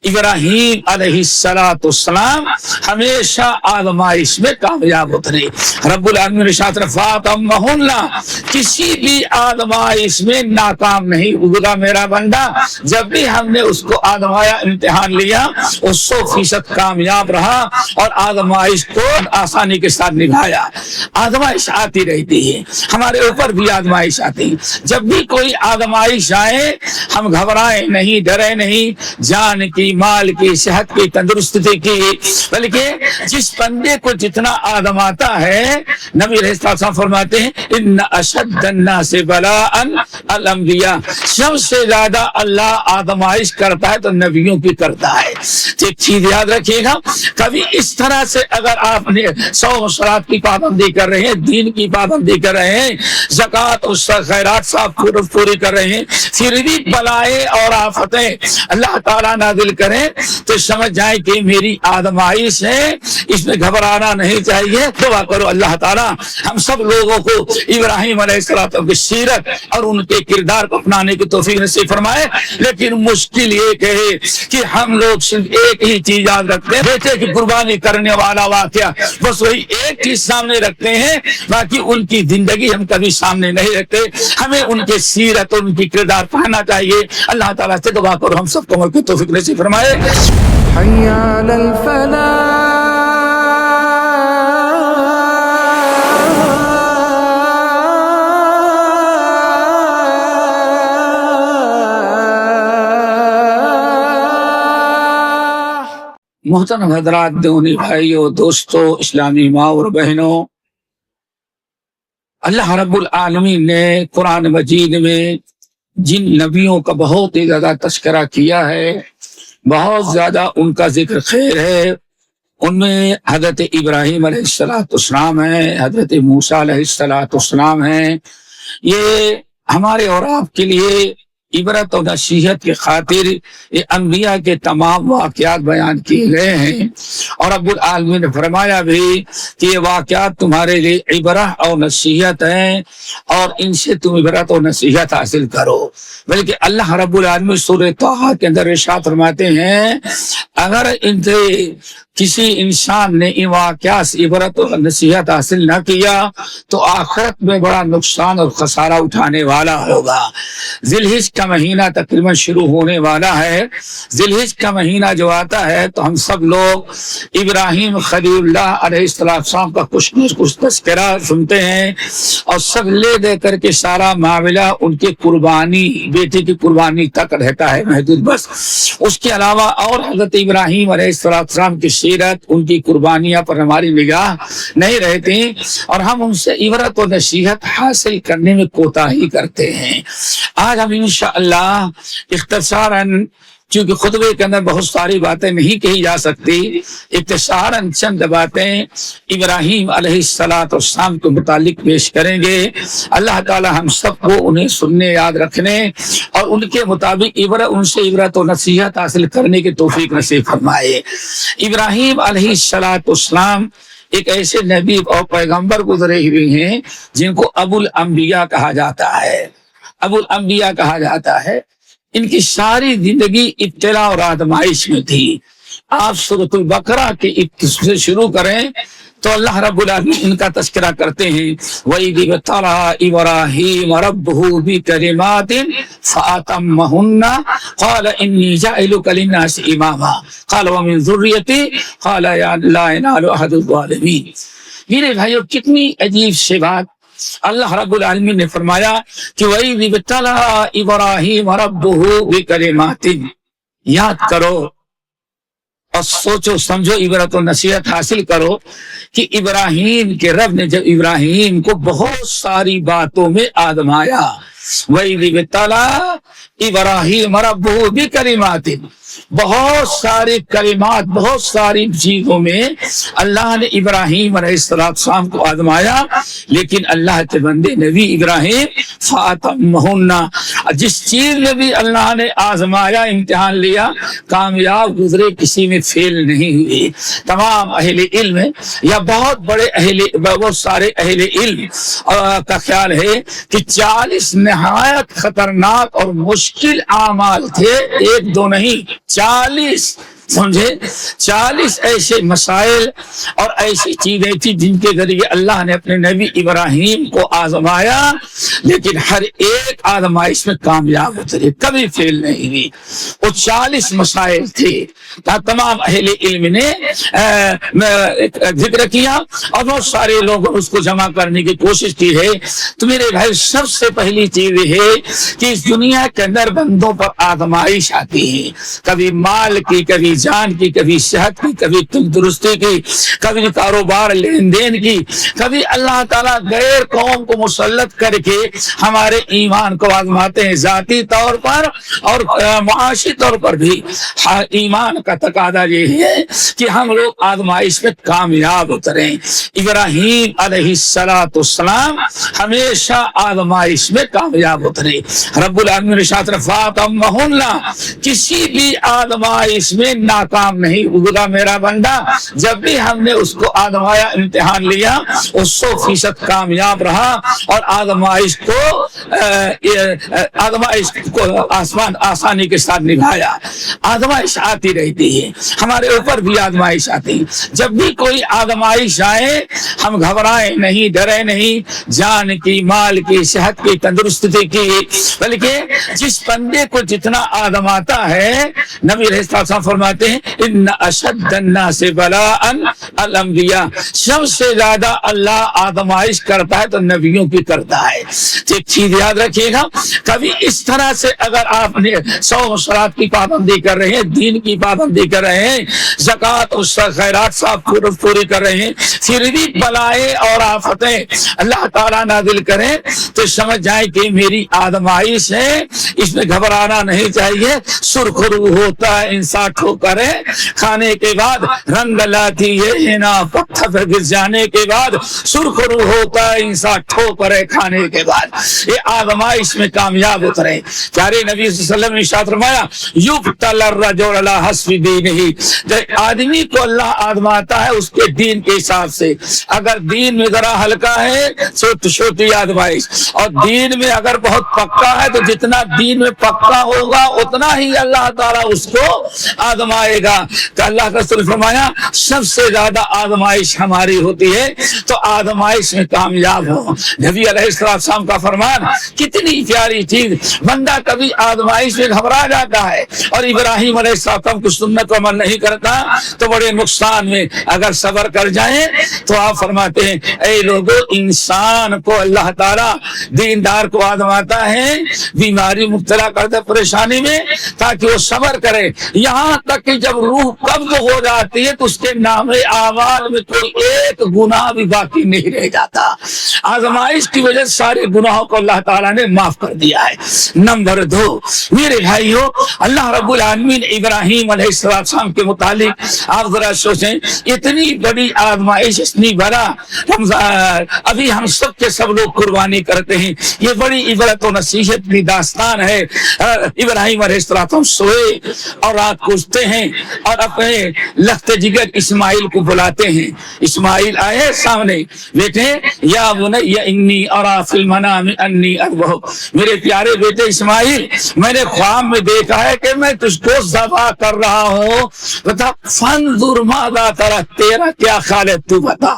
ابراہیم علیہ السلام ہمیشہ آزمائش میں کامیاب اترے. رب العالمین نے ارشاد فرمایا کسی بھی آزمائش میں ناکام نہیں ہوگا میرا بندہ. جب بھی ہم نے اس کو آزمایا, امتحان لیا, وہ 100% کامیاب رہا اور آزمائش کو آسانی کے ساتھ نبھایا. آزمائش آتی رہتی ہے, ہمارے اوپر بھی آزمائش آتی. جب بھی کوئی آزمائش آئے ہم گھبرائیں نہیں, ڈرے نہیں, جان کی, مال کی, صحت کی, تندرستی کی, بلکہ جس بندے کو جتنا آزماتا ہے نبی علیہ السلام فرماتے ہیں ان اشد الناس بلاء الانبیاء, سب سے زیادہ اللہ آزمائش کرتا ہے تو نبیوں کی کرتا ہے. ایک چیز یاد رکھیے گا, کبھی اس طرح سے اگر آپ نے 100 صلات کی پابندی کر رہے ہیں, دین کی پابندی کر رہے ہیں, زکوٰۃ اور خیرات صاحب پوری کر رہے ہیں, پھر بھی بلائیں اور آفتیں اللہ تعالیٰ نازل کریں تو سمجھ جائیں کہ میری آزمائش ہے, اس میں گھبرانا نہیں چاہیے. دعا کرو اللہ تعالیٰ ہم سب لوگوں کو ابراہیم علیہ السلام کی سیرت اور ان کے کردار کو اپنانے کی توفیق نصیب فرمائے. لیکن مشکل یہ ہے کہ ہم لوگ صرف ایک ہی چیز یاد رکھتے ہیں, بیٹے کی قربانی کرنے والا واقعہ, بس وہی ایک چیز سامنے رکھتے ہیں, باقی ان کی زندگی ہم کبھی سامنے نہیں رکھتے. ہمیں ان کے سیرت اور ان کی کردار پڑھنا چاہیے. اللہ تعالیٰ سے دعا کرو ہم سب کو عمل کی توفیق نصیب فرمائے. حی علی الفلاح. محترم حضرات, دینی بھائیوں, دوستوں, اسلامی ماں اور بہنوں, اللہ رب العالمین نے قرآن مجید میں جن نبیوں کا بہت ہی زیادہ تذکرہ کیا ہے, بہت زیادہ ان کا ذکر خیر ہے. ان میں حضرت ابراہیم علیہ السلام ہیں, حضرت موسیٰ علیہ السلام ہیں. یہ ہمارے اور آپ کے لیے عبرت و نصیحت کی خاطر یہ انبیاء کے تمام واقعات بیان کیے گئے ہیں. اور رب العالمین نے فرمایا بھی کہ یہ واقعات تمہارے لیے عبرت اور نصیحت ہیں اور ان سے تم عبرت اور نصیحت حاصل کرو. بلکہ اللہ رب العالمین سورہ طٰہٰ کے اندر ارشاد فرماتے ہیں اگر ان سے کسی انسان نے ان واقعات سے عبرت اور نصیحت حاصل نہ کیا تو آخرت میں بڑا نقصان اور خسارہ اٹھانے والا ہوگا. ذی الحجہ کا مہینہ تقریباً شروع ہونے والا ہے. ذی الحجہ کا مہینہ جو آتا ہے تو ہم سب لوگ ابراہیم خلیل اللہ علیہ السلام کا کچھ تذکرہ سنتے ہیں اور سب لے دے کر کے سارا معاملہ ان کی قربانی, بیٹے کی قربانی تک رہتا ہے محدود. بس اس کے علاوہ اور حضرت ابراہیم علیہ السلام کی سیرت, ان کی قربانیاں پر ہماری نگاہ نہیں رہتی اور ہم ان سے عبرت و نصیحت حاصل کرنے میں کوتاہی کرتے ہیں. آج ہم انشاءاللہ اختصاراً, چونکہ خطبے کے اندر بہت ساری باتیں نہیں کہی جا سکتی, اختصاراً چند باتیں ابراہیم علیہ السلام کے متعلق پیش کریں گے. اللہ تعالی ہم سب کو انہیں سننے, یاد رکھنے اور ان کے مطابق ان سے عبرت و نصیحت حاصل کرنے کی توفیق نصیب فرمائے. ابراہیم علیہ السلام ایک ایسے نبی اور پیغمبر گزرے ہوئے ہیں جن کو ابو الانبیاء کہا جاتا ہے. ابو الانبیاء کہا جاتا ہے. ان کی ساری زندگی ابتلا اور آزمائش میں تھی. آپ سورۃ البقرہ کے سے شروع کریں تو اللہ رب العالمین ان کا تذکرہ کرتے ہیں وَإِذِ ابْتَلَىٰ إِبْرَاهِيمَ رَبُّهُ بِكَلِمَاتٍ فَأَتَمَّهُنَّ قَالَ إِنِّي جَاعِلُكَ لِلنَّاسِ إِمَامًا قَالَ وَمِن ذُرِّيَّتِي قَالَ لَا يَنَالُ عَهْدُ الظَّالِمِينَ. میرے بھائیو, کتنی عجیب سی بات. اللہ رب العالمین نے فرمایا کہ وَإِذِ ابْتَلَىٰ إِبْرَاهِيمَ رَبُّهُ بِكَلِمَاتٍ. یاد کرو اور سوچو سمجھو, عبرت و نصیحت حاصل کرو کہ ابراہیم کے رب نے جب ابراہیم کو بہت ساری باتوں میں آزمایا. وَإِذِ ابْتَلَىٰ إِبْرَاهِيمَ رَبُّهُ بِكَلِمَاتٍ, بہت سارے کلمات, بہت ساری چیزوں میں اللہ نے ابراہیم علیہ السلام کو آزمایا. لیکن اللہ کے بندے نبی ابراہیم فَأَتَمَّهُنَّ, جس چیز میں بھی اللہ نے آزمایا, امتحان لیا, کامیاب گزرے, کسی میں فیل نہیں ہوئے. تمام اہل علم یا بہت سارے اہل علم کا خیال ہے کہ 40 نہایت خطرناک اور مشکل اعمال تھے, ایک دو نہیں, 40 سمجھے 40 ایسے مسائل اور ایسی چیزیں تھی جن کے ذریعے اللہ نے اپنے نبی ابراہیم کو آزمایا، لیکن ہر ایک آزمائش میں کامیاب اترے، کبھی فیل نہیں ہوئی۔ وہ 40 مسائل تھے، تمام اہل علم نے ذکر کیا اور بہت سارے لوگوں نے اس کو جمع کرنے کی کوشش کی ہے۔ تو میرے بھائی سب سے پہلی چیز ہے کہ اس دنیا کے اندر بندوں پر آزمائش آتی ہے، کبھی مال کی، کبھی جان کی، کبھی صحت کی، کبھی تندرستی کی، کبھی کاروبار لین دین کی، کبھی اللہ تعالیٰ غیر قوم کو مسلط کر کے ہمارے ایمان کو آزماتے ہیں، ذاتی طور پر اور معاشی طور پر بھی۔ ایمان کا تقاضا یہ ہے کہ ہم لوگ آزمائش میں کامیاب اتریں۔ ابراہیم علیہ السلام ہمیشہ آزمائش میں کامیاب اترے۔ رب العالمین نے ارشاد فرمایا کسی بھی آزمائش میں ناکام نہیں ہوگا میرا بندہ۔ جب بھی ہم نے اس کو آزمایا، امتحان لیا، وہ 100% کامیاب رہا اور آزمائش کو آسانی کے ساتھ نبھایا۔ آزمائش آتی رہتی ہے، ہمارے اوپر بھی آزمائش آتی ہے۔ جب بھی کوئی آزمائش آئے ہم گھبرائیں نہیں، ڈرے نہیں، جان کی، مال کی، صحت کی، تندرستی کی، بلکہ جس بندے کو جتنا آزماتا ہے، نبی علیہ السلام فرماتے ہیں ان اشد الناس بلاء الانبیاء، سب سے زیادہ اللہ آزمائش کرتا ہے تو نبیوں کی کرتا ہے۔ تو ایک چیز یاد رکھیے گا، کبھی اس طرح سے اگر آپ نے 100 صلات کی پابندی کر رہے ہیں، دین کی پابندی کر رہے ہیں، زکوٰۃ اور خیرات صاحب پوری کر رہے ہیں، پھر بھی بلائیں اور آفتیں اللہ تعالیٰ نازل کریں تو سمجھ جائیں کہ میری آزمائش ہے، اس میں گھبرانا نہیں چاہیے۔ سرخ رو ہوتا ہے انسان ٹھوکرے کھانے کے بعد، رنگ لاتی ہے نا پتھر پہ گر جانے کے بعد، سرخ رو ہوتا ہے انسان ٹھوکرے کھانے کے بعد۔ یہ آزمائش میں کامیاب اترے۔ پیارے نبی صلی اللہ علیہ وسلم نے ارشاد فرمایا یبتلی الرجل علی حسب دینہ، آدمی کو اللہ آزماتا ہے اس کے دین کے حساب سے۔ اگر دین میں ذرا ہلکا ہے چھوٹی آزمائش، اور دین میں اگر بہت پکا ہے تو جتنا دین میں پکا ہوگا اتنا ہی اللہ تعالیٰ اس کو آزمائے گا۔ تو اللہ کا رسول فرمایا سب سے زیادہ آزمائش ہماری ہوتی ہے تو آزمائش میں کامیاب ہو۔ نبی علیہ السلام کا فرمان کتنی پیاری چیز، بندہ کبھی آزمائش میں گھبرا جاتا ہے اور ابراہیم علیہ السلام کی سنت کو عمل نہیں کرتا تو بڑے نقصان میں، اگر صبر کر جائیں تو آپ فرماتے ہیں اے لوگو، انسان کو اللہ تعالیٰ دیندار کو آزماتا ہے، بیماری مبتلا کرتا ہے، پریشانی میں، تاکہ وہ صبر کرے، یہاں تک کہ جب روح قبض ہو جاتی ہے تو اس کے نام اعمال میں کوئی ایک گناہ بھی باقی نہیں رہ جاتا۔ آزمائش کی وجہ سے سارے گناہوں کو اللہ تعالیٰ نے معاف کر دیا ہے۔ نمبر 2 میرے بھائیو، اللہ رب العالمین ابراہیم علیہ السلام کے متعلق آپ ذرا سوچیں، اتنی بڑی آزمائش، اتنی بڑا ابھی ہم سب کے سب لوگ قربانی کرتے ہیں، یہ بڑی عبرت و نصیحت کی داستان ہے۔ ابراہیم علیہ السلام سوئے اور رات کو اٹھتے ہیں اور اپنے لخت جگر اسماعیل کو بلاتے ہیں۔ اسماعیل آئے سامنے، بیٹے یا بنی انی ارا فی المنام انی اذبحک، میرے پیارے بیٹے اسماعیل، میں نے خواب میں دیکھا ہے کہ میں تجھ کو ذبح کر رہا ہوں، بتا فانظر ماذا تری، تیرا کیا خیال ہے تو بتا۔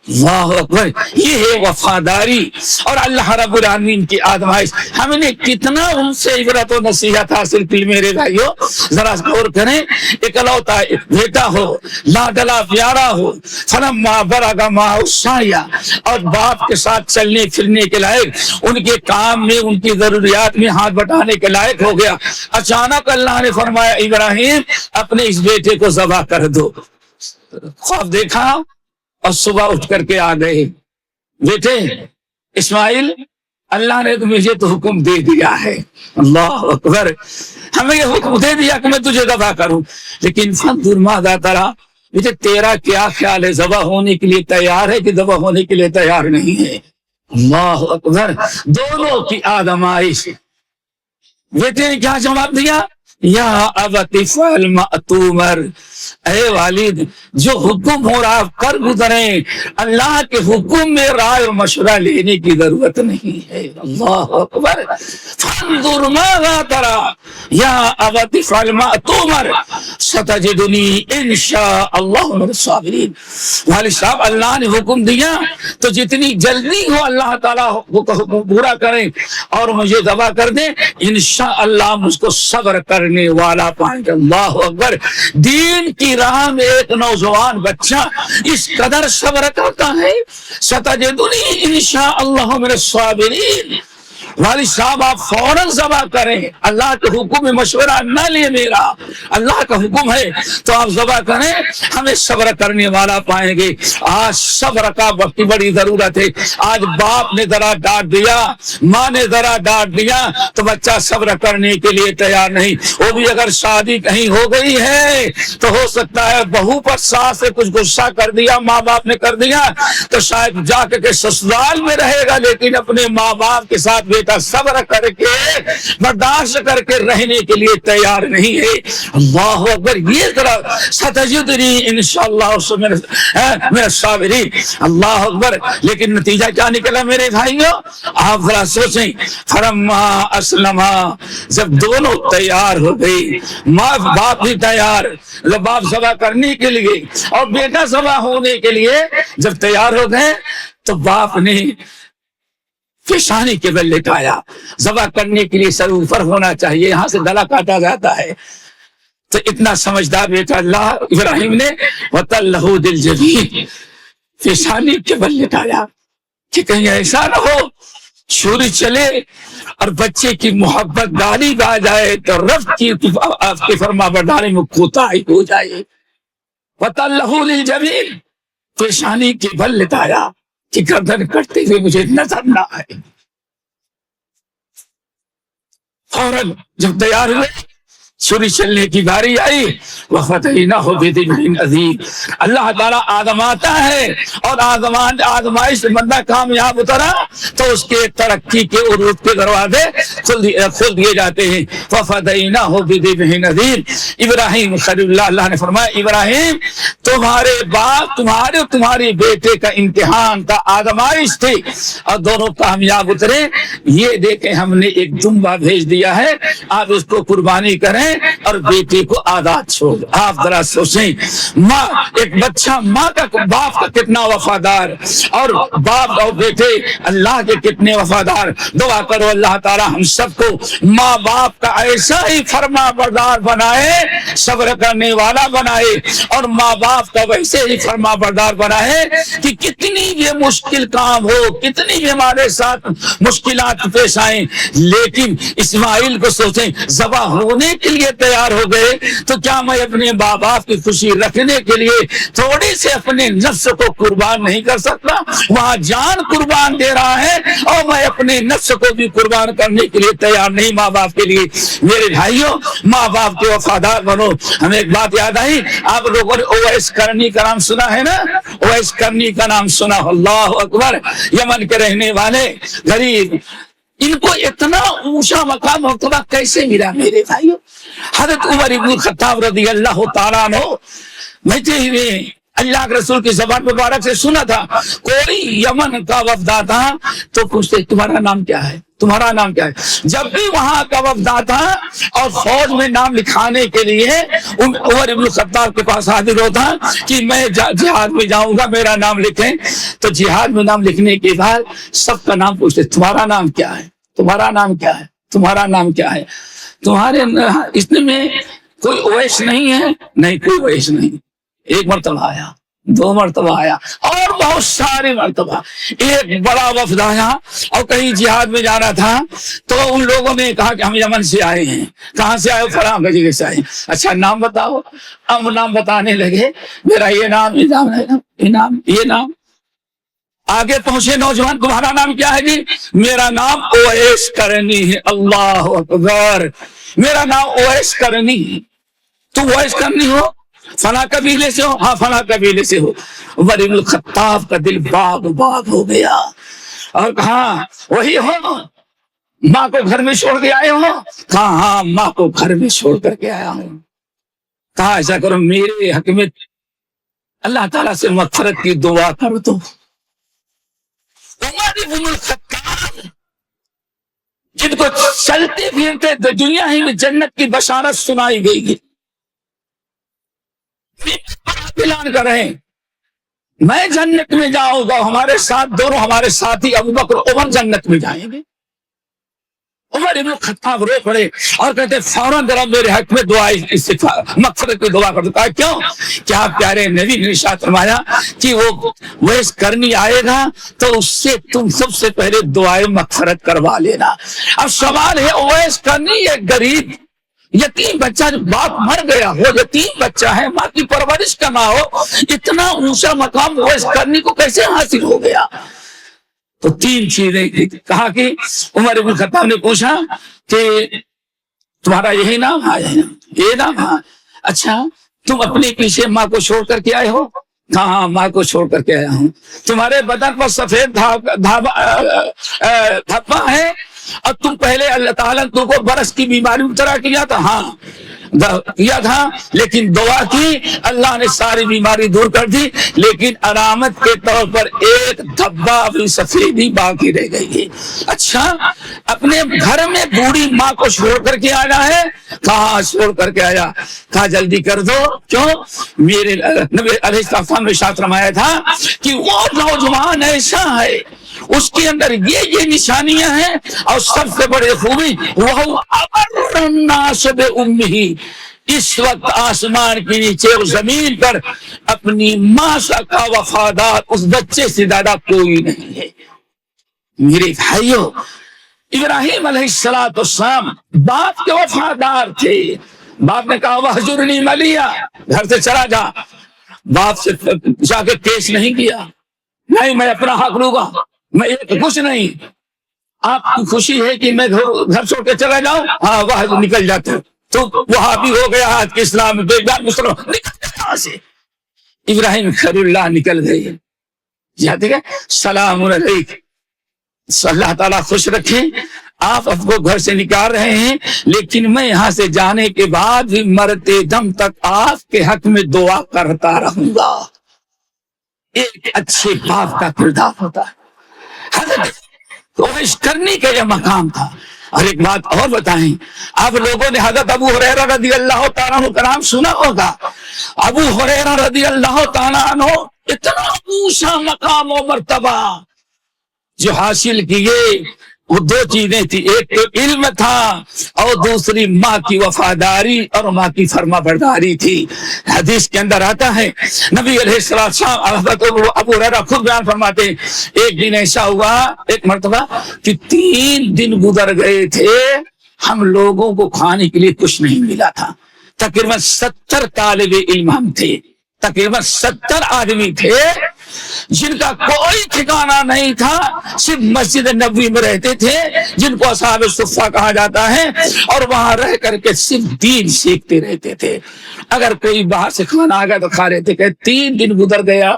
اللہ اکبر، یہ ہے وفاداری اور اللہ رب العالمین کی آزمائش۔ ہم نے کتنا ان سے عبرت و نصیحت حاصل کی میرے بھائیو، ذرا غور کریں۔ اکلوتا بیٹا ہو، لاڈلا پیارا ہو، فلما بلغ معه السعی، اور باپ کے ساتھ چلنے پھرنے کے لائق، ان کے کام میں، ان کی ضروریات میں ہاتھ بٹانے کے لائق ہو گیا، اچانک اللہ نے فرمایا ابراہیم اپنے اس بیٹے کو ذبح کر دو۔ خواب دیکھا اور صبح اٹھ کر کے آ گئے، بیٹے اسماعیل، اللہ نے مجھے تو حکم دے دیا ہے، اللہ اکبر، ہمیں یہ حکم دے دیا کہ میں تجھے ذبح کروں، لیکن فانظر ماذا تری، بیٹے تیرا کیا خیال ہے، ذبح ہونے کے لیے تیار ہے کہ ذبح ہونے کے لیے تیار نہیں ہے؟ اللہ اکبر، دونوں کی آزمائش۔ بیٹے نے کیا جواب دیا؟ یا ابت افعل ما تؤمر، اے والد جو حکم ہو رہا کر گزریں، اللہ کے حکم میں رائے و مشورہ لینے کی ضرورت نہیں ہے۔ اللہ اکبر۔ فانظر ماذا تری یا ابت افعل ما تؤمر ستجدنی ان شاء اللہ من الصابرین۔ والد صاحب اللہ نے حکم دیا تو جتنی جلدی ہو اللہ تعالیٰ حکم پورا کریں اور مجھے ذبح کر دیں، انشاءاللہ مجھ کو صبر کرنے والا پائیں گے۔ اللہ اکبر۔ دین کی راہ میں ایک نوجوان بچہ اس قدر صبر کرتا ہے، ستجدنی انشاءاللہ من الصابرین۔ والد صاحب آپ فوراً ذبح کریں، اللہ کے حکم میں مشورہ نہ لے، میرا اللہ کا حکم ہے تو آپ ذبح کریں، ہمیں صبر کرنے والا پائیں گے۔ آج صبر کا وقت بڑی ضرورت ہے۔ آج باپ نے ذرا ڈانٹ دیا، ماں نے ذرا ڈانٹ دیا تو بچہ صبر کرنے کے لیے تیار نہیں۔ وہ بھی اگر شادی کہیں ہو گئی ہے تو ہو سکتا ہے بہو پر ساس سے کچھ غصہ کر دیا، ماں باپ نے کر دیا تو شاید جا کے سسرال میں رہے گا، لیکن اپنے ماں باپ کے ساتھ بیٹا صبر کر کے برداشت کر کے رہنے کے لیے تیار نہیں ہے۔ اللہ اکبر۔ یہ ذرا ستجدنی انشاءاللہ من الصابرین۔ اللہ اکبر۔ لیکن نتیجہ کیا نکلا میرے بھائیوں؟ آپ ذرا سوچیں۔ فلما اسلما، جب دونوں تیار ہو گئی، ماں باپ بھی تیار، باپ ذبح کرنے کے لیے اور بیٹا ذبح ہونے کے لیے جب تیار ہو گئے تو باپ نے پیشانی کے بل لٹایا۔ ذبح کرنے کے لیے سر اوپر ہونا چاہیے، یہاں سے گلا کاٹا جاتا ہے۔ تو اتنا سمجھدار بیٹا اللہ ابراہیم نے وَتَلَّهُ دِلْجَبِينَ، پیشانی کے بل لٹایا کہ کہیں ایسا نہ ہو چھری چلے اور بچے کی محبت گالی گا جائے تو رب کی آپ کی فرما برداری میں کوتاہی ہو جائے۔ وَتَلَّهُ دِلْجَبِينَ، پیشانی کے بل لٹایا کہ گردن کرتے ہوئے مجھے نظر نہ آئے۔ فوراً جب تیار ہوئے چھری چلنے کی باری آئی، وَفَدَيْنَاهُ بِذِبْحٍ عَظِيمٍ۔ اللہ تعالیٰ آزماتا ہے اور آزمائش سے بندہ کامیاب اترا تو اس کے ترقی کے عروج کے دروازے کھول دیے جاتے ہیں۔ وَفَدَيْنَاهُ بِذِبْحٍ عَظِيمٍ۔ ابراہیم خلیل اللہ، اللہ نے فرمایا ابراہیم تمہارے باپ تمہارے تمہاری بیٹے کا امتحان تھا، آزمائش تھی اور دونوں کامیاب اترے۔ یہ دیکھیں ہم نے ایک دمبا بھیج دیا ہے، آپ اس کو قربانی کریں اور بیٹے کو آزاد چھوڑ۔ آپ ذرا سوچیں، ماں ایک بچہ ماں کا باپ کا کتنا وفادار اور باپ اور بیٹے اللہ کے کتنے وفادار۔ دعا کرو اللہ تعالی ہم سب کو ماں باپ کا ایسا ہی فرما بردار بنائے، صبر کرنے والا بنائے اور ماں باپ کا ویسے ہی فرما بردار بنائے کہ کتنی بھی مشکل کام ہو، کتنی بھی ہمارے ساتھ مشکلات پیش آئیں، لیکن اسماعیل کو سوچیں ذبح ہونے کے لیے تیار ہو گئے تو کیا میں اپنے ماں باپ کی خوشی رکھنے کے لیے تھوڑی سے اپنے نفس کو قربان نہیں کر سکتا؟ وہاں جان قربان دے رہا ہے اور میں اپنے نفس کو بھی قربان کرنے کے لیے تیار نہیں ماں باپ کے لیے۔ میرے بھائیوں ماں باپ کے وفادار بنو۔ ہمیں ایک بات یاد آئی، آپ لوگوں نے اویس کرنی کا نام سنا ہے نا؟ اویس کرنی کا نام سنا؟ اللہ اکبر۔ یمن کے رہنے والے غریب، ان کو اتنا اونچا مقام مرتبہ کیسے ملا میرے بھائیوں؟ حضرت عمر ابن الخطاب رضی اللہ تعالیٰ عنہ بیٹھے ہوئے اللہ کے رسول کی زبان مبارک سے سنا تھا کوئی یمن کا وفد آتا تو پوچھتے تمہارا نام کیا ہے، تمہارا نام کیا ہے؟ جب بھی وہاں کا وفد آتا اور فوج میں نام لکھانے کے لیے عمر ابن الخطاب کے پاس حاضر ہوتا کہ میں جہاد میں جاؤں گا میرا نام لکھیں، تو جہاد میں نام لکھنے کے بعد سب کا نام پوچھتے تمہارا نام کیا ہے، تمہارا نام کیا ہے، تمہارا نام کیا ہے؟ تمہارے اس میں کوئی اویس نہیں ہے؟ نہیں کوئی اویس نہیں۔ ایک مرتبہ آیا، دو مرتبہ آیا اور بہت سارے مرتبہ ایک بڑا وفد آیا اور کہیں جہاد میں جانا تھا تو ان لوگوں نے کہا کہ ہم یمن سے آئے ہیں۔ کہاں سے آئے؟ فلاں جگہ سے آئے۔ اچھا نام بتاؤ۔ اب نام بتانے لگے، میرا یہ نام، یہ نام ہے، یہ نام، یہ نام۔ آگے پہنچے نوجوان تمہارا نام کیا ہے؟ جی میرا نام اویس کرنی ہے۔ اللہ اکبر۔ میرا نام اویس کرنی ہے۔ تو اویس کرنی ہو؟ فلاں قبیلے سے ہو؟ ہاں فلاں قبیلے سے ہو۔ عمر بن الخطاب کا دل باغ باغ ہو گیا اور کہا وہی ہو؟ ماں کو گھر میں چھوڑ کے آئے ہو؟ کہا ہاں ماں کو گھر میں چھوڑ کر کے آیا ہوں۔ کہا ایسا کرو میرے حق میں اللہ تعالیٰ سے مغفرت کی دعا کر دو۔ عمر بن الخطاب جن کو چلتے پھرتے دنیا ہی میں جنت کی بشارت سنائی گئی، اعلان کر رہے ہیں میں جنت میں جاؤں گا، ہمارے ساتھ دونوں ہمارے ساتھی ابوبکر عمر جنت میں جائیں گے۔ عمر ابن الخطاب رو پڑے اور کہتے فوراً ذرا میرے حق میں دعا مغفرت کی دعا کر دو۔ کہا کیوں؟ کیا پیارے نبی نے ارشاد فرمایا کہ وہ ویس کرنی آئے گا تو اس سے تم سب سے پہلے دعائیں مغفرت کروا لینا۔ اب سوال ہے ویس کرنی ایک غریب یتیم بچہ جو باپ مر گیا ہو، یتیم بچہ ہے، ماں کی پرورش کرنا ہو، اتنا اونچا مقام ویس کرنی کو کیسے حاصل ہو گیا؟ تو تین چیزیں کہا کہ عمر بن الخطاب نے پوچھا کہ تمہارا یہی نام ہے؟ یہ نام ہے۔ اچھا تم اپنے پیچھے ماں کو چھوڑ کر کے آئے ہو؟ ہاں ماں کو چھوڑ کر کے آیا ہوں۔ تمہارے بدن پر سفید دھبا ہے اور تم پہلے اللہ تعالیٰ نے تم کو برس کی بیماری ابتلا کیا تھا؟ ہاں کیا تھا، لیکن دعا کی اللہ نے ساری بیماری دور کر دی، لیکن علامت کے طور پر ایک دھبا ابھی سفیدی باقی رہ گئی ہے۔ اچھا اپنے گھر میں بوڑھی ماں کو چھوڑ کر کے آیا ہے؟ کہاں چھوڑ کر کے آیا؟ کہا جلدی کر دو۔ کیوں؟ میرے نبی علیہ السلام نے ارشاد فرمایا تھا کہ وہ نوجوان ایسا ہے اس کے اندر یہ نشانیاں ہیں، اور سب سے بڑی خوبی وہ ابر الناس بامہ، اس وقت آسمان کے نیچے اور زمین پر اپنی ماں کا وفادار اس بچے سے زیادہ کوئی نہیں ہے۔ میرے بھائیو ابراہیم علیہ السلام باپ کے وفادار تھے۔ باپ نے کہا وہجرنی ملیا، گھر سے چلا جا۔ باپ سے جا کے کیس نہیں کیا، نہیں میں اپنا حق لوں گا، میں کچھ نہیں۔ آپ کی خوشی ہے کہ میں گھر چھوڑ کے چلا جاؤں؟ ہاں وہ نکل جاتے تو وہاں بھی ہو گیا آج کے اسلام میں بے جان مسلمان نکل یہاں سے۔ ابراہیم خیر اللہ نکل گئے، جاتے گئے سلام علیکم، اللہ تعالیٰ خوش رکھے۔ آپ اب کو گھر سے نکال رہے ہیں، لیکن میں یہاں سے جانے کے بعد بھی مرتے دم تک آپ کے حق میں دعا کرتا رہوں گا۔ ایک اچھے باپ کا کردار ہوتا ہے۔ حضرت کوشش کرنے کا یہ مقام تھا۔ اور ایک بات اور بتائیں، اب لوگوں نے حضرت ابو ہریرہ رضی اللہ تعالیٰ عنہ کا نام سنا ہوگا۔ ابو ہریرہ رضی اللہ تعالیٰ عنہ اتنا اونچا مقام و مرتبہ جو حاصل کیے، وہ دو چیزیں تھی، ایک تو علم تھا اور دوسری ماں کی وفاداری اور ماں کی فرما برداری تھی۔ حدیث کے اندر آتا ہے نبی علیہ السلام حضرت ابو ہریرہ خود بیان فرماتے ہیں، ایک دن ایسا ہوا ایک مرتبہ کہ 3 دن گزر گئے تھے، ہم لوگوں کو کھانے کے لیے کچھ نہیں ملا تھا۔ تقریباً 70 طالب علم ہم تھے، تقریباً 70 آدمی تھے جن کا کوئی ٹھکانہ نہیں تھا، صرف مسجد نبوی میں رہتے تھے جن کو اصحاب صفہ کہا جاتا ہے، اور وہاں رہ کر کے صرف دین سیکھتے رہتے تھے۔ اگر کوئی باہر سے کھانا آ گیا تو کھا رہے تھے۔ کہ 3 دن گزر گیا،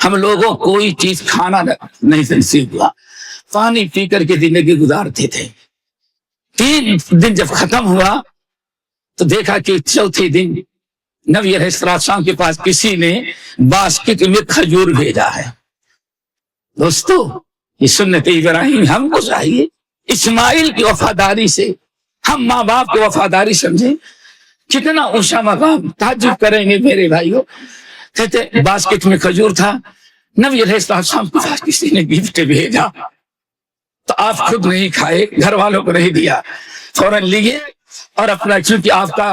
ہم لوگوں کوئی چیز کھانا نہیں نصیب ہوا، پانی پی کر کے زندگی گزارتے تھے۔ 3 دن جب ختم ہوا تو دیکھا کہ چوتھے دن نبی علیہ السلام کے پاس کسی نے باسکٹ میں کھجور بھیجا ہے۔ دوستو یہ سنت ابراہیم ہم کو چاہیے، اسماعیل کی وفاداری سے ہم ماں باپ کی وفاداری سمجھیں، کتنا اونچا مقام۔ تعجب کریں گے میرے بھائیو، کہتے باسکٹ میں کھجور تھا، نبی علیہ السلام کے پاس کسی نے گفٹ بھیجا تو آپ خود نہیں کھائے، گھر والوں کو نہیں دیا، فوراً لیے اور اپنا، چونکہ آپ کا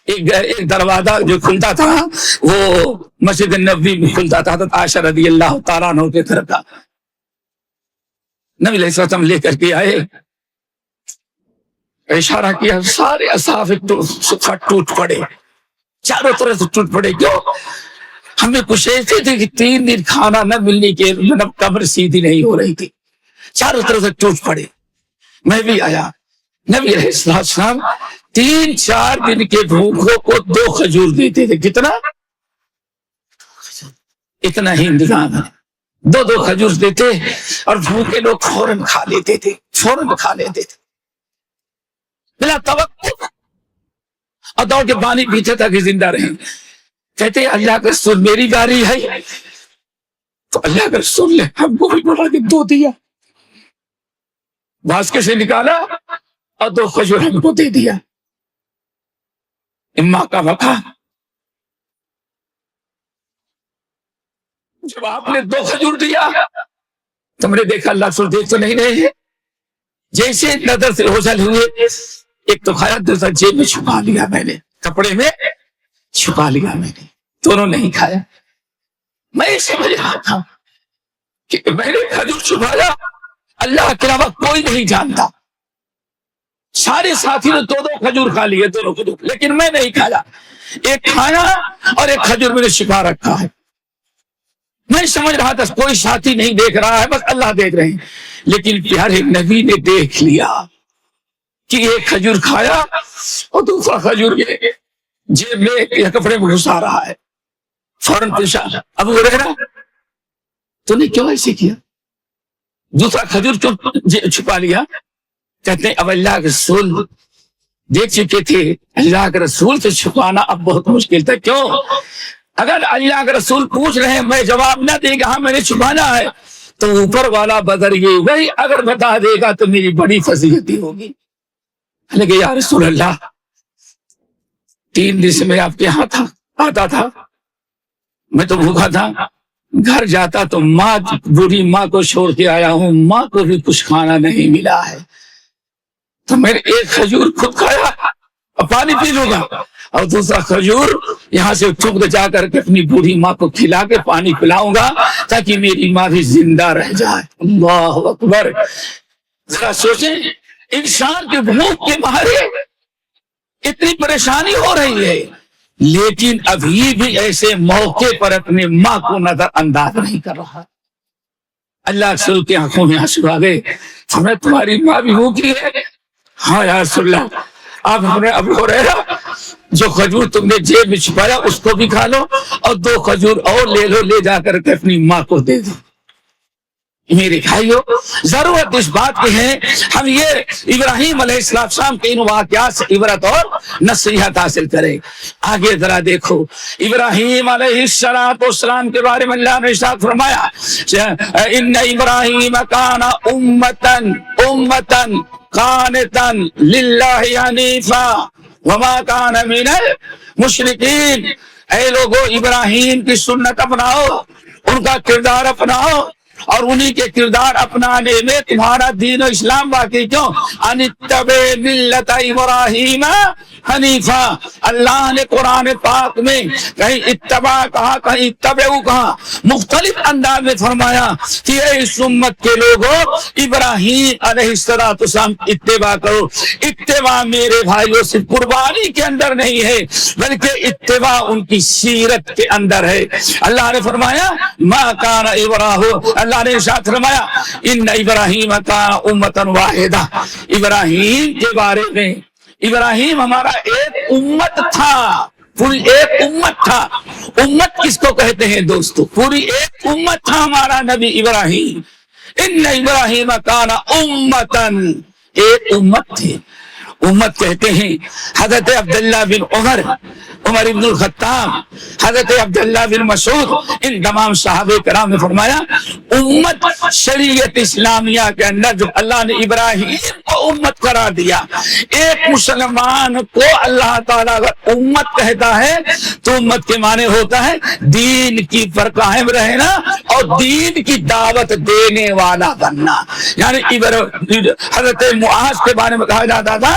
ایک دروازہ جو کھلتا تھا وہ مسجد نبوی میں کھلتا تھا، حضرت عائشہ رضی اللہ تعالیٰ عنہ کے طرف کا، نبی علیہ السلام لے کر کے آئے، اشارہ کیا، سارے اصحاب ٹوٹ پڑے، چاروں طرف سے ٹوٹ پڑے۔ کیوں؟ ہمیں کچھ ایسے تھے کہ 3 دن کھانا نہ ملنے کے قبر سیدھی نہیں ہو رہی تھی، چاروں طرف سے ٹوٹ پڑے۔ میں بھی آیا، نبی علیہ السلام 3-4 دن کے بھوکوں کو 2 کھجور دیتے تھے۔ کتنا؟ اتنا ہی انتظام ہے، دو کھجور دیتے اور بھوکے لوگ فوراً کھا لیتے تھے بلا توقع، اور دوڑ کے پانی پیتے تاکہ زندہ رہیں۔ کہتے اللہ کا رسول میری باری ہے، تو اللہ کا رسول نے ہم کو بھی بڑھا کے 2 دیا، باسکے سے نکالا اور 2 کھجور ہم کو دے دیا۔ اماں کا وقع، جب آپ نے 2 کھجور دیا تم نے دیکھا اللہ رسول دیکھ تو نہیں رہے ہیں، جیسے نظر سے اوجھل ہوئے، ایک تو کھایا، دوسرا جیب میں چھپا لیا، میں نے کپڑے میں چھپا لیا، میں نے دونوں نہیں کھایا۔ میں سمجھ رہا تھا کہ میں نے کھجور چھپایا، اللہ کے علاوہ کوئی نہیں جانتا۔ سارے ساتھی نے 2 کھجور کھا لیے، دونوں کھجور، لیکن میں نہیں کھایا۔ ایک کھایا اور ایک کھجور میں نے چھپا رکھا ہے۔ میں سمجھ رہا تھا کوئی ساتھی نہیں دیکھ رہا ہے، بس اللہ دیکھ رہے ہیں، لیکن پیارے نبی نے دیکھ لیا کہ ایک کھجور کھایا اور دوسرا کھجور یہ جیب میں یا کپڑے میں گھسا رہا ہے۔ فوراً پوچھا ابو ہریرہ تو نے کیوں ایسے کیا، دوسرا کھجور کیوں چھپا لیا؟ کہتے ہیں اب اللہ کے رسول دیکھ چکے تھے، اللہ کے رسول سے چھپانا اب بہت مشکل تھا۔ کیوں؟ اگر اللہ کے رسول پوچھ رہے ہیں میں جواب نہ دے گا ہاں میں نے چھپانا ہے، تو اوپر والا بدر یہ وہی اگر بتا دے گا تو میری بڑی فضیلتی ہوگی۔ لیکن یا رسول اللہ 3 دن سے میں آپ کے یہاں آتا تھا، میں تو بھوکا تھا، گھر جاتا تو ماں بوڑھی ماں کو چھوڑ کے آیا ہوں، ماں کو بھی کچھ کھانا نہیں ملا ہے، تو میں نے ایک کھجور خود کھایا اور پانی پی لوں گا، اور دوسرا کھجور یہاں سے چک جا کر کے اپنی بوڑھی ماں کو کھلا کے پانی پلاؤں گا تاکہ میری ماں بھی زندہ رہ جائے۔ اللہ اکبر! ذرا سوچیں، انسان کے بھوک کے مارے اتنی پریشانی ہو رہی ہے، لیکن ابھی بھی ایسے موقع پر اپنے ماں کو نظر انداز نہیں کر رہا۔ اللہ رسول کے آنکھوں میں آنسو آ گئے، ہمیں تمہاری ماں بھی بھوکی ہے؟ ہاں یا رسول اللہ، آپ ہمیں ابو ہریرہ جو کھجور تم نے جیب میں چھپایا اس کو بھی کھا لو اور 2 کھجور اور لے لو، لے جا کر کے اپنی ماں کو دے دو۔ میرے بھائیو، ضرورت اس بات کی ہے ہم یہ ابراہیم علیہ السلام کے ان واقعات سے عبرت اور نصیحت حاصل کریں۔ آگے ذرا دیکھو، ابراہیم علیہ السلام کے بارے میں اللہ نے ارشاد فرمایا ان ابراہیم کان امتن قانتا للہ حنیفا وما کان من المشرکین۔ اے لوگو، ابراہیم کی سنت اپناؤ، ان کا کردار اپناؤ، اور انہی کے کردار اپنانے میں تمہارا دین و اسلام باقی کیوں؟ ان اتبع ملت ابراہیم حنیفا۔ اللہ نے قرآن پاک میں کہیں اتباع کہا، کہیں اتبعو کہا، مختلف انداز میں فرمایا کہ اے اس امت کے لوگوں ابراہیم علیہ السلام اتباع کرو۔ اتباع میرے بھائیوں صرف قربانی کے اندر نہیں ہے بلکہ اتباع ان کی سیرت کے اندر ہے۔ اللہ نے فرمایا ما کان ابراہیم، اللہ نے ارشاد فرمایا ان ابراہیم کان امتا واحدہ۔ ابراہیم کے بارے میں، ابراہیم ہمارا ایک امت تھا، پوری ایک امت تھا۔ امت کس کو کہتے ہیں دوستو؟ پوری ایک امت تھا ہمارا نبی ابراہیم۔ ان ابراہیم کان امتا، ایک امت تھے۔ امت کہتے ہیں حضرت عبداللہ بن عمر بن الخطاب، حضرت عبداللہ بن مسعود، ان تمام صحابہ کرام نے فرمایا امت شریعت اسلامیہ کے اندر جو اللہ نے ابراہیم کو امت قرار دیا، ایک مسلمان کو اللہ تعالیٰ اگر امت کہتا ہے تو امت کے معنی ہوتا ہے دین کی پر قائم رہنا اور دین کی دعوت دینے والا بننا۔ یعنی حضرت معاذ کے بارے میں کہا جاتا تھا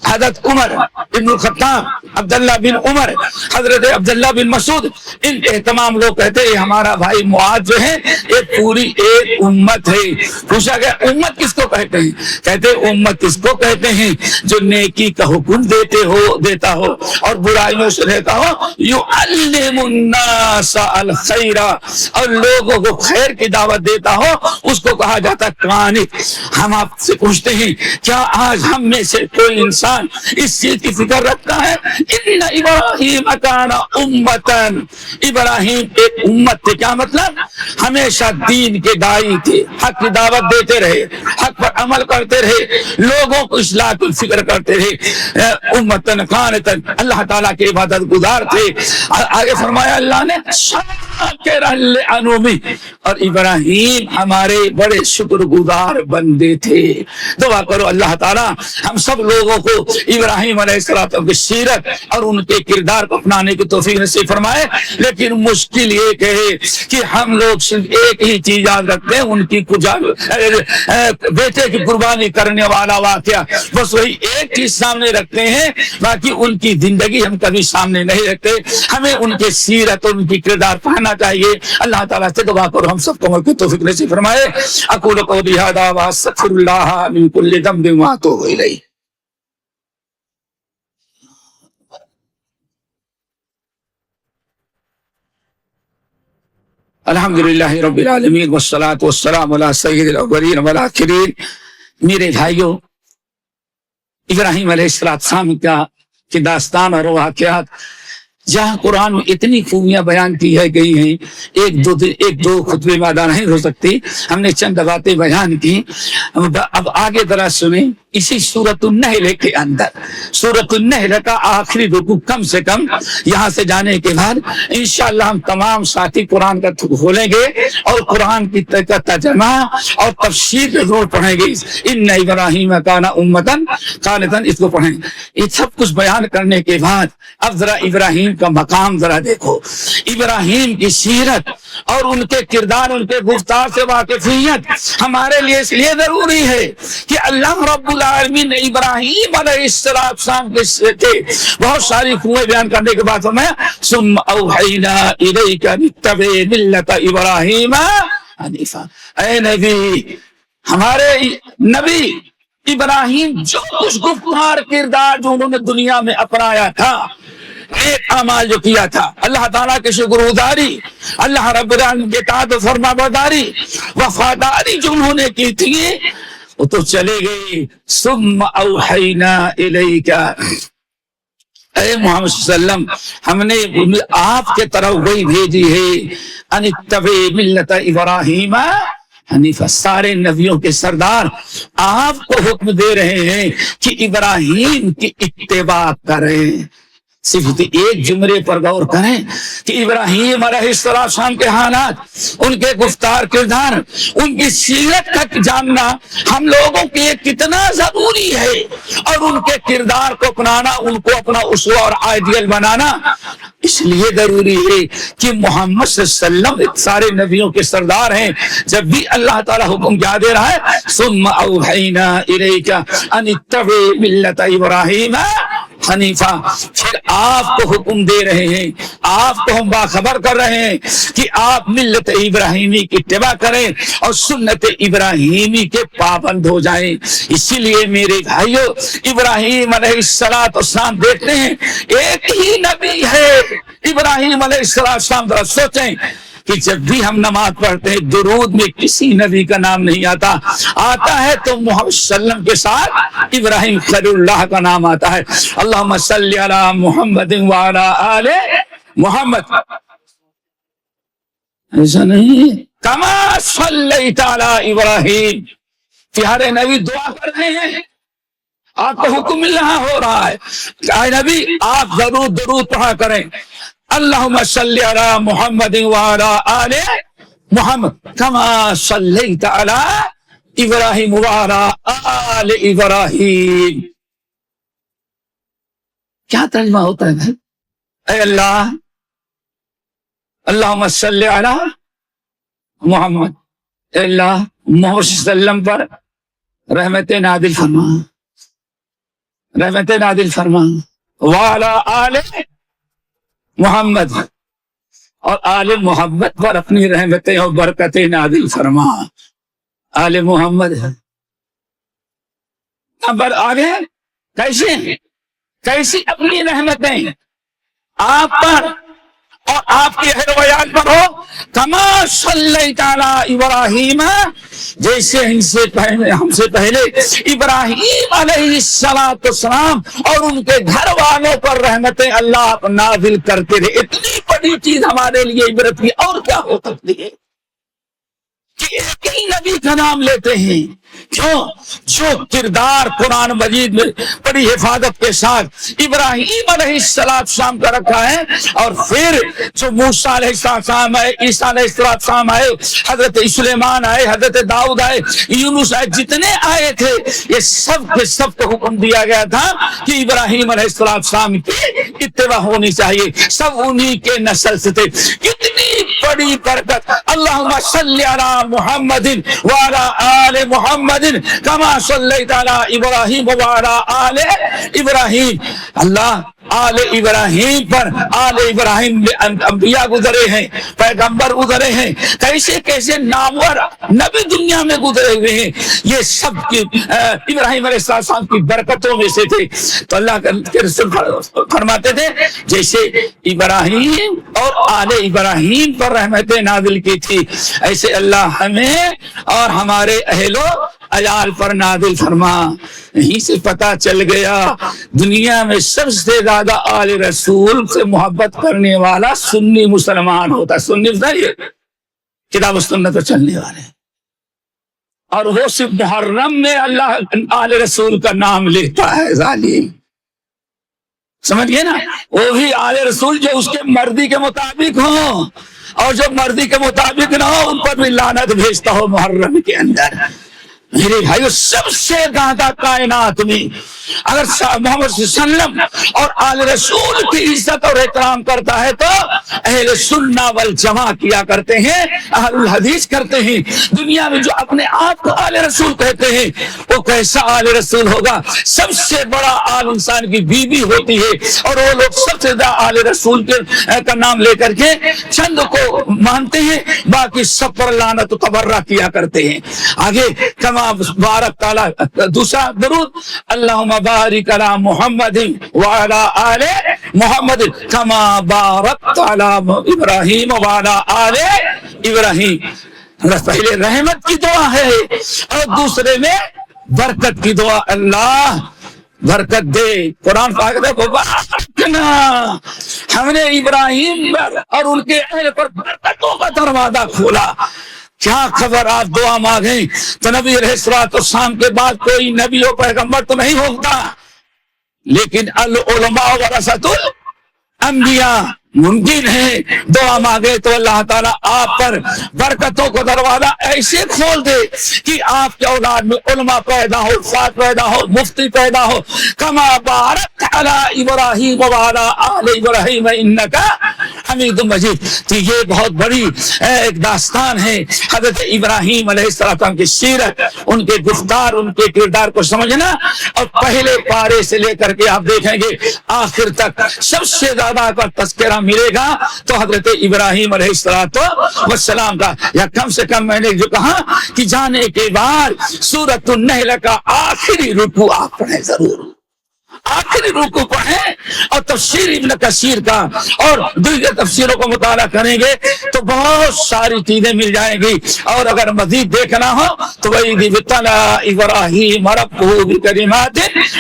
حضرت عمر بن الخطاب، عبداللہ بن عمر، حضرت عبداللہ بن مسعود، ان کے تمام لوگ کہتے ہیں ہمارا بھائی معاذ جو ہے یہ پوری ایک امت ہے۔ پوچھا گیا امت کس کو کہتے ہیں؟ کہتے کہتے امت اس کو کہتے ہیں جو نیکی کا حکم دیتا ہو اور برائیوں سے رہتا ہو، یعلم الناس الخیر، اور لوگوں کو خیر کی دعوت دیتا ہو، اس کو کہا جاتا ہے قانت۔ ہم آپ سے پوچھتے ہیں کیا آج ہم میں سے کوئی انسان اس چیز کی فکر رکھتا ہے؟ ان ابراہیم کان امتن، ابراہیم ایک امت تھے۔ کیا مطلب؟ ہمیشہ دین کے داعی تھے، حق کی دعوت دیتے رہے، حق پر عمل کرتے رہے، لوگوں کو اصلاح کی فکر کرتے رہے، امتن قانتن، اللہ تعالیٰ کے عبادت گزار تھے۔ آگے فرمایا اللہ نے شاکرا لانعمہ، اور ابراہیم ہمارے بڑے شکر گزار بندے تھے۔ دعا کرو اللہ تعالیٰ ہم سب لوگوں کو ابراہیم علیہ السلام کی سیرت اور ان کے کردار کو اپنانے کی توفیق نصیب فرمائے۔ لیکن مشکل یہ ہے کہ ہم لوگ صرف ایک ہی چیز یاد رکھتے ہیں، ان کی بیٹے کی قربانی کرنے والا واقعہ، بس وہی ایک چیز سامنے رکھتے ہیں، باقی ان کی زندگی ہم کبھی سامنے نہیں رکھتے۔ ہمیں ان کے سیرت اور ان کی کردار پڑھنا چاہیے۔ اللہ تعالیٰ سے دعا کرو ہم سب کو عمل کی توفیق نصیب فرمائے۔ اقول قولی ھذا واستغفر اللہ من کل ذنب واتوب الیہ۔ الحمد للہ رب العالمین والصلاة والسلام علی سید الاولین والآخرین۔ میرے بھائیوں، ابراہیم علیہ السلام کی داستان اور واقعات جہاں قرآن میں اتنی خوبیاں بیان کی گئی ہیں، ایک دو خطبے میں نہیں ہو سکتی، ہم نے چند باتیں بیان کی۔ اب آگے ذرا سنیں، اسی سورۃ النحل کے اندر، سورۃ النحل کا آخری رکوع کم سے کم یہاں سے جانے کے بعد انشاءاللہ ہم تمام ساتھی قرآن کا کھولیں گے اور قرآن کی ترجمہ اور تفسیر ضرور پڑھیں گے۔ ان ابراہیم کان امتن قانتن، اس کو پڑھیں گے۔ یہ سب کچھ بیان کرنے کے بعد اب ذرا ابراہیم کا مقام ذرا دیکھو، ابراہیم کی سیرت اور ان کے کردار، ان کے گفتار سے واقفیت ہمارے لیے اس لیے ضروری ہے کہ اللہ رب العالمین نے ابراہیم علیہ السلام کے بہت ساری خوبیاں بیان کرنے کے بعد ہمیں ثم اوحینا الیک ان اتبع ملت ابراہیم حنیفا۔ اے نبی، ہمارے نبی ابراہیم جو کچھ گفتار کردار جو انہوں نے دنیا میں اپنایا تھا، ایک اعمال جو کیا تھا، اللہ تعالیٰ کے شکر گزاری، اللہ رب العالمین کے اطاعت و فرما برداری، وفاداری جو انہوں نے کی تھی، وہ تو چلے گئے۔ ثم اوحینا الیک، اے محمد صلی اللہ علیہ وسلم، ہم نے آپ کے طرف وہی بھیجی ہے، ان اتبع ملت ابراہیم حنیفہ۔ سارے نبیوں کے سردار آپ کو حکم دے رہے ہیں کہ ابراہیم کی اتباع کریں۔ صرف ایک جملے پر غور کریں کہ ابراہیم علیہ السلام کے حالات، ان کے گفتار کردار، ان کی سیرت کا جاننا ہم لوگوں کے لیے کتنا ضروری ہے، اور ان کے کردار کو اپنانا، ان کو اپنا اسوہ اور آئیڈیل بنانا اس لیے ضروری ہے کہ محمد صلی اللہ علیہ وسلم سارے نبیوں کے سردار ہیں۔ جب بھی اللہ تعالیٰ حکم کیا دے رہا ہے، ثم اوحینا الیک ان اتبع ملت ابراہیم حنیفہ، پھر آپ کو حکم دے رہے ہیں، آپ کو ہم باخبر کر رہے ہیں کہ آپ ملت ابراہیمی کی اتباع کریں اور سنت ابراہیمی کے پابند ہو جائیں۔ اسی لیے میرے بھائیوں، ابراہیم علیہ السلام دیکھتے ہیں ایک ہی نبی ہے ابراہیم علیہ السلام۔ ذرا سوچیں کہ جب بھی ہم نماز پڑھتے ہیں درود میں کسی نبی کا نام نہیں آتا، آتا ہے تو محمد صلی اللہ علیہ وسلم کے ساتھ ابراہیم خلیل اللہ کا نام آتا ہے۔ اللہم صلی علی محمد وعلی آل محمد، ایسا نہیں کما صلیت علی ابراہیم۔ پیارے نبی دعا کر رہے ہیں، آپ کو حکم مل رہا ہو رہا ہے، اے نبی آپ ضرور درود پڑھا کریں، اللہم صلی علی محمد وعلی آل محمد کما صلیت علی ابراہیم وعلی آل ابراہیم۔ کیا ترجمہ ہوتا ہے؟ اے اللہ، اللہم صلی علی محمد، اے اللہ محمد صلی اللہ علیہ وسلم پر رحمت نازل فرما، رحمت نازل فرما، وعلی آل محمد، اور آل محمد پر اپنی رحمتیں اور برکتیں نازل فرما۔ آل محمد نمبر آگے کیسی اپنی رحمتیں آپ پر اور آپ کے اہل ویال پر ہو. کما صلیت علی ابراہیم، جیسے ہم سے پہلے ابراہیم علیہ السلام اور ان کے گھر والوں پر رحمتیں اللہ نازل کرتے رہے. اتنی بڑی چیز ہمارے لیے عبرت کی اور کیا ہو سکتی ہے کہ ایک ہی نبی کا نام لیتے ہیں. کیوں؟ جو کردار قرآن مجید میں بڑی حفاظت کے ساتھ ابراہیم علیہ السلام کا رکھا ہے، اور پھر جو موسیٰ علیہ السلام آئے، عیسیٰ علیہ السلام آئے، حضرت سلیمان آئے، حضرت داؤد آئے، یونس آئے، جتنے آئے تھے یہ سب کے سب کو حکم دیا گیا تھا کہ ابراہیم علیہ السلام کی اتباع ہونی چاہیے. سب انہی کے نسل سے تھے. کتنی بڑی برکت. اللہم صلی علی محمد وعلی آل محمد کما صلیت علی ابراہیم وعلی آل ابراہیم. اللہ آل ابراہیم پر، آل ابراہیم میں انبیاء گزرے ہیں، پیغمبر گزرے ہیں، کیسے نامور نبی دنیا میں گزرے ہوئے ہیں. یہ سب کی ابراہیم علیہ السلام کی برکتوں میں سے تھے. تو اللہ کے رسول فرماتے تھے جیسے ابراہیم اور آل ابراہیم پر رحمتیں نازل کی تھی، ایسے اللہ ہمیں اور ہمارے اہل و عیال پر نازل فرما. یہیں سے پتا چل گیا دنیا میں سب سے زیادہ آل رسول سے محبت کرنے والا سنی مسلمان ہوتا ہے. سنی کتاب و سنت پر چلنے والے، اور وہ صرف محرم میں اللہ آل رسول کا نام لیتا ہے. ظالم سمجھ گئے نا؟ وہ بھی آل رسول جو اس کے مرضی کے مطابق ہوں، اور جو مرضی کے مطابق نہ ہو ان پر بھی لعنت بھیجتا ہو محرم کے اندر. میرے بھائیو، سب سے زیادہ کائنات میں اگر محمد صلی اللہ علیہ وسلم اور آل رسول کی عزت اور احترام کرتا ہے تو اہل سنہ والجماع کیا کرتے ہیں، اہل الحدیث کرتے ہیں. دنیا میں جو اپنے آپ کو آل رسول کہتے ہیں وہ کیسا آل رسول ہوگا؟ سب سے بڑا آل انسان کی بیوی ہوتی ہے، اور وہ لوگ سب سے زیادہ آل رسول کا نام لے کر کے چند کو مانتے ہیں، باقی سب پر لعنت و تبرہ کیا کرتے ہیں. آگے کما بارک تعالی دوسرا درود، اللہم بارک علی محمد وعلی آل محمد کما بارکت علی ابراہیم وعلی آل ابراہیم. پہلے رحمت کی دعا ہے اور دوسرے میں برکت کی دعا. اللہ برکت دے. قرآن پاک میں بارکنا، ہم نے ابراہیم اور ان کے اہل پر برکتوں کا دروازہ کھولا. کیا خبر آپ دعا مانگیں تو نبی علیہ السلام کے بعد کوئی نبی و پیغمبر تو نہیں ہوتا، لیکن العلماء ورثۃ الانبیاء ممکن ہے. دعا مانگے تو اللہ تعالیٰ آپ پر برکتوں کو دروازہ ایسے کھول دے کہ آپ کے اولاد میں علماء پیدا ہو، فات پیدا ہو، مفتی پیدا ہو. کما بارکت علی ابراہیم وعلی آل ابراہیم انک حمید مجید. تو یہ بہت بڑی ایک داستان ہے حضرت ابراہیم علیہ السلام کی سیرت، ان کے گفتار، ان کے کردار کو سمجھنا. اور پہلے پارے سے لے کر کے آپ دیکھیں گے آخر تک سب سے زیادہ کا تذکرہ ملے گا تو حضرت ابراہیم علیہ السلام کا. یا کم سے کم میں نے جو کہا کہ جانے کے بعد سورۃ النحل کا آخری رکوع آپ پڑھیں، ضرور آخری رکوع پڑھیں، اور تفسیر ابن کثیر کا اور دیگر تفسیروں کو مطالعہ کریں گے تو بہت ساری چیزیں مل جائیں گی. اور اگر مزید دیکھنا ہو تو وَإِذِ ابْتَلَىٰ إِبْرَاهِيمَ رَبُّهُ بِكَلِمَاتٍ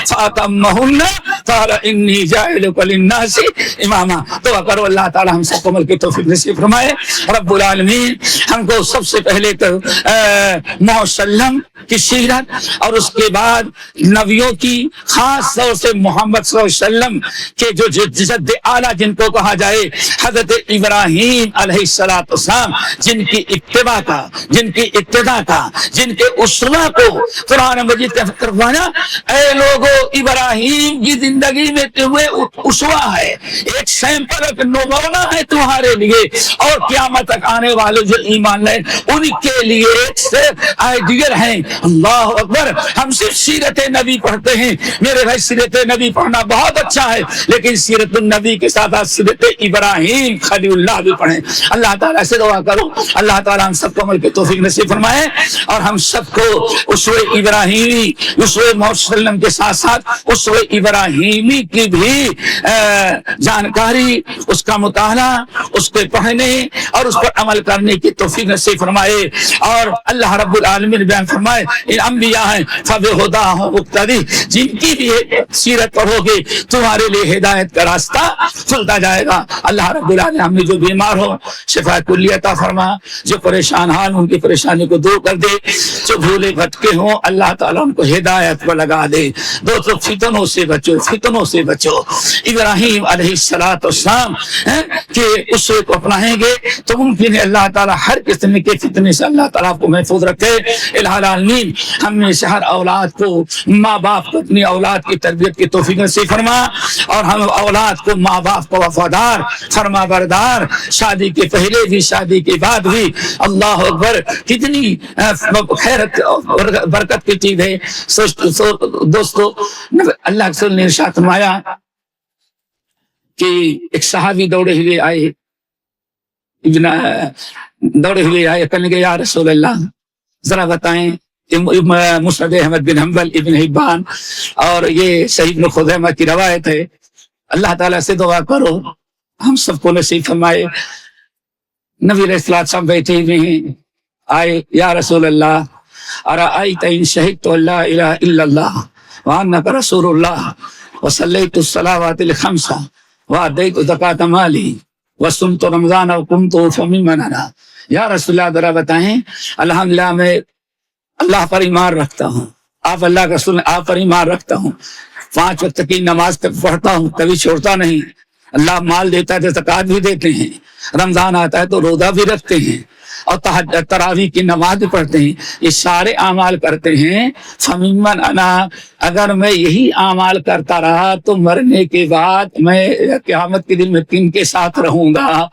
فَأَتَمَّهُنَّ قَالَ إِنِّي جَاعِلُكَ لِلنَّاسِ إِمَامًا. تو اگر اللہ تعالی ہم سب کو عمل کی توفیق نصیب فرمائے. رب العالمین ہم کو سب سے پہلے تو محمد صلی اللہ علیہ وسلم کی سیرت، اور اس کے بعد نبیوں کی، خاص طور سے محمد صلی اللہ علیہ وسلم کے جو جد اعلیٰ جن کو کہا جائے حضرت ابراہیم علیہ السلام، جن کی اتباع کا، جن کی ابتدا کا، جن کے اسوہ کو قرآن مجید کا فرمایا اے لوگو ابراہیم کی زندگی میں تمہیں اسوہ ہے، ایک سیمپل، ایک نمونہ ہے تمہارے لیے، اور قیامت تک آنے والے جو ایمان لائے ان کے لیے ایک آئیڈیل ہیں، اللہ اکبر. ہم صرف سیرت نبی پڑھتے ہیں میرے بھائی. سیرت نبی پڑھنا بہت اچھا ہے, لیکن سیرت النبی کے ساتھ سیرت ابراہیم خلیل اللہ بھی پڑھیں. اللہ تعالیٰ سے دعا کرو اللہ تعالیٰ ہم سب کو عمل کی توفیق نصیب فرمائے, اور ہم سب کو اسوہ ابراہیمی اسوہ محمد صلی اللہ علیہ وسلم کے ساتھ ساتھ اسوہ ابراہیمی کی بھی جانکاری, اس کا مطالعہ, اس کے پڑھنے اور اس پر عمل کرنے کی توفیق نصیب فرمائے. اور اللہ رب العالمین بیان فرمائے ان انبیاء ہیں فبہداہم مقتدی, جن کی بھی سیرت پڑھو گے تمہارے لیے ہدایت کا راستہ کھلتا جائے گا. اللہ رب العالمین ہم جو بیمار ہو شفا کلی عطا فرما, جو پریشان حال ان کی پریشانی کو دور کر دے, جو بھولے بھٹکے ہوں اللہ تعالیٰ ان کو ہدایت پر لگا دے. دوستو فتنوں سے بچو, فتنوں سے بچو. ابراہیم علیہ السلام کہ اس کو اپنائیں گے تو ممکن ہے اللہ تعالیٰ ہر قسم کے فتنے سے اللہ تعالیٰ کو محفوظ رکھے. الہ العالمین ہم نے سے ہر اولاد کو, ماں باپ کو اپنی اولاد کی تربیت کی توفیق نصیب فرما, اور ہم اولاد کو ماں باپ کو وفادار فرما بردار, شادی کے پہلے بھی شادی کے بعد بھی. اللہ اکبر کتنی خیرت برکت کی چیز ہے. دوستو اللہ کے رسول نے ارشاد فرمایا کہ ایک صحابی دوڑے ہوئے آئے, کہنے لگے یا رسول اللہ ذرا بتائیں, مسند احمد بن حنبل, ابن حبان اور یہ صحیح ابن خزیمہ کی روایت ہے, اللہ تعالیٰ سے دعا کرو ہم سب کو نصیب فرمائے. نبی علیہ السلام بیٹھے ہوئے ہیں, آئے یا رسول اللہ ارأیت ان شہدت لا الہ الا اللہ وانک رسول اللہ وصلیت الصلاوات الخمس وادیت زکاۃ مالی وصمت رمضان وقمت فممن انا. یا رسول اللہ ذرا بتائیں, الحمدللہ میں اللہ پر ایمان رکھتا ہوں, آپ اللہ کا رسول آپ پر ایمان رکھتا ہوں, 5 وقت کی نماز تک پڑھتا ہوں, کبھی چھوڑتا نہیں, اللہ مال دیتا ہے تو زکوٰۃ بھی دیتے ہیں, رمضان آتا ہے تو روزہ بھی رکھتے ہیں, اور تراویح کی نماز بھی پڑھتے ہیں, یہ سارے اعمال کرتے ہیں. فممن انا, اگر میں یہی اعمال کرتا رہا تو مرنے کے بعد میں قیامت کے دن میں کن کے ساتھ رہوں گا.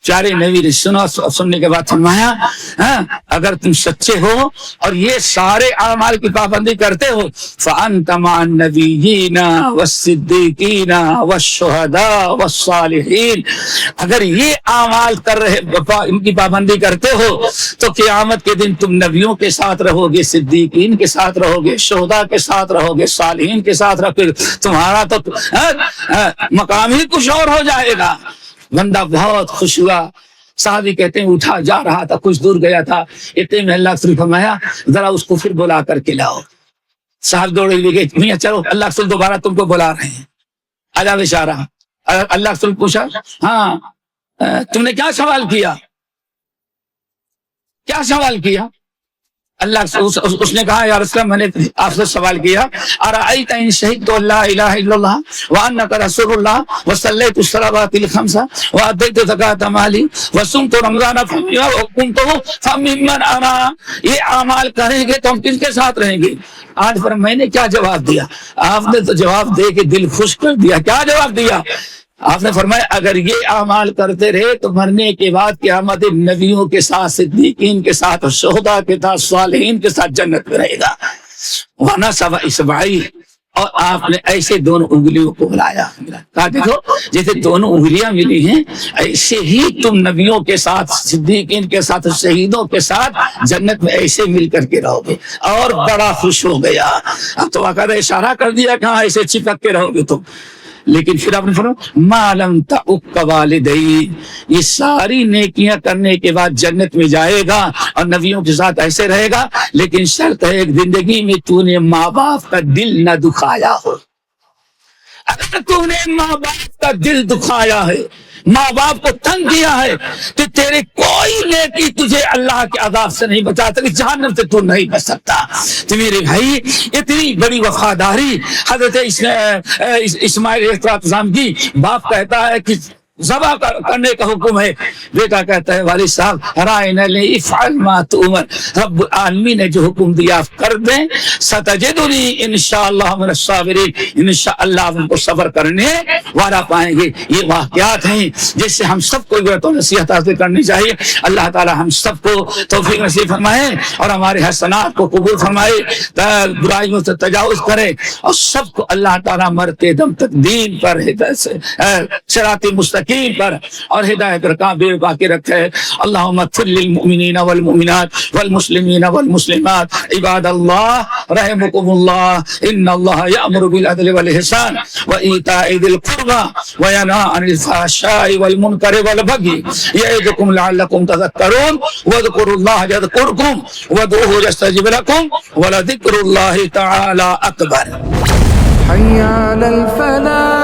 پیارے نبی نے سننے کے بعد فرمایا اگر تم سچے ہو اور یہ سارے اعمال کی پابندی کرتے ہو فانت مع النبیین والصدیقین والشہداء والصالحین, اگر یہ اعمال کر رہے ان کی پابندی کرتے ہو تو قیامت کے دن تم نبیوں کے ساتھ رہو گے, صدیقین کے ساتھ رہو گے, شہداء کے ساتھ رہو گے, صالحین کے ساتھ رہو گے. تمہارا تو مقام ہی کچھ اور ہو جائے گا. بندہ بہت خوش ہوا. صحابی کہتے ہیں اٹھا جا رہا تھا, کچھ دور گیا تھا, اتنے میں اللہ رسول فرمایا ذرا اس کو پھر بلا کر کے لاؤ. صاحب دوڑے ہوئے گئے, میاں چلو اللہ رسول دوبارہ تم کو بلا رہے ہیں, آجا اشارہ. اللہ رسول پوچھا ہاں تم نے کیا سوال کیا, کیا سوال کیا؟ اللہ اس نے کہا یا رسول اللہ میں نے آپ سے سوال کیا ارأیت ان شہدت لا الہ الا اللہ وانک رسول اللہ وصلیت الصلاوات الخمس وادیت زکاۃ مالی وصمت رمضان وقمت فممن انا, یہ اعمال کریں گے تو ہم کن کے ساتھ رہیں گے؟ آج پر میں نے کیا جواب دیا؟ آپ نے تو جواب دے کے دل خوش کر دیا. کیا جواب دیا؟ آپ نے فرمایا اگر یہ اعمال کرتے رہے تو مرنے کے بعد قیامت نبیوں کے ساتھ, صدیقین کے ساتھ, شہداء کے ساتھ, صالحین کے ساتھ جنت میں رہے گا. ورنہ سب اسبعی, اور آپ نے ایسے دونوں انگلیوں کو ملایا, کہا دیکھو جیسے دونوں انگلیاں ملی ہیں ایسے ہی تم نبیوں کے ساتھ, صدیقین کے ساتھ, شہیدوں کے ساتھ جنت میں ایسے مل کر کے رہو گے. اور بڑا خوش ہو گیا. اب تو باقاعدہ اشارہ کر دیا کہاں ایسے چپک کے رہو گے تم. لیکن پھر آپ نے فرمایا ما لم تعق والدی, یہ ساری نیکیاں کرنے کے بعد جنت میں جائے گا اور نبیوں کے ساتھ ایسے رہے گا, لیکن شرط ہے ایک زندگی میں تو نے ماں باپ کا دل نہ دکھایا ہو. اگر تو نے ماں باپ کا دل دکھایا ہے, ماں باپ کو تنگ کیا ہے, تو تیرے کوئی نیکی تجھے اللہ کے عذاب سے نہیں بچا سکتی, جہنم سے تو نہیں بچ سکتا. تو میرے بھائی اتنی بڑی وفاداری حضرت اسماعیل علیہ السلام کی. باپ کہتا ہے کہ ذبح کرنے کا حکم ہے. بیٹا کہتا ہے والد صاحب رائنا لی افعل ما تؤمر، رب العالمین نے جو حکم دیا آپ کر دیں. ستجدنی انشاءاللہ من الصابرین، انشاءاللہ آپ ان کو صبر کرنے والا پائیں گے. یہ واقعات ہیں جس سے ہم سب کو عبرت و نصیحت حاصل کرنی چاہیے. اللہ تعالی ہم سب کو توفیق نصیب فرمائے اور ہمارے حسنات کو قبول فرمائے، برائیوں سے تجاوز کرے اور سب کو اللہ تعالی مرتے دم تک دین پر ہدایت سے صراط مستقیم پر اور ہدایت پر قائم باقی رکھے. اللہم اغفر للمؤمنین والمؤمنات والمسلمین والمسلمات عباد اللہ رحمکم اللہ ان اللہ یأمر بالعدل والإحسان وإیتاء ذی القربى وینہی عن الفحشاء والمنکر والبغی یعظکم لعلکم تذکرون واذکروا اللہ یذکرکم وادعوہ یستجب لکم ولذکر اللہ تعالی اکبر. حي على الفلاح.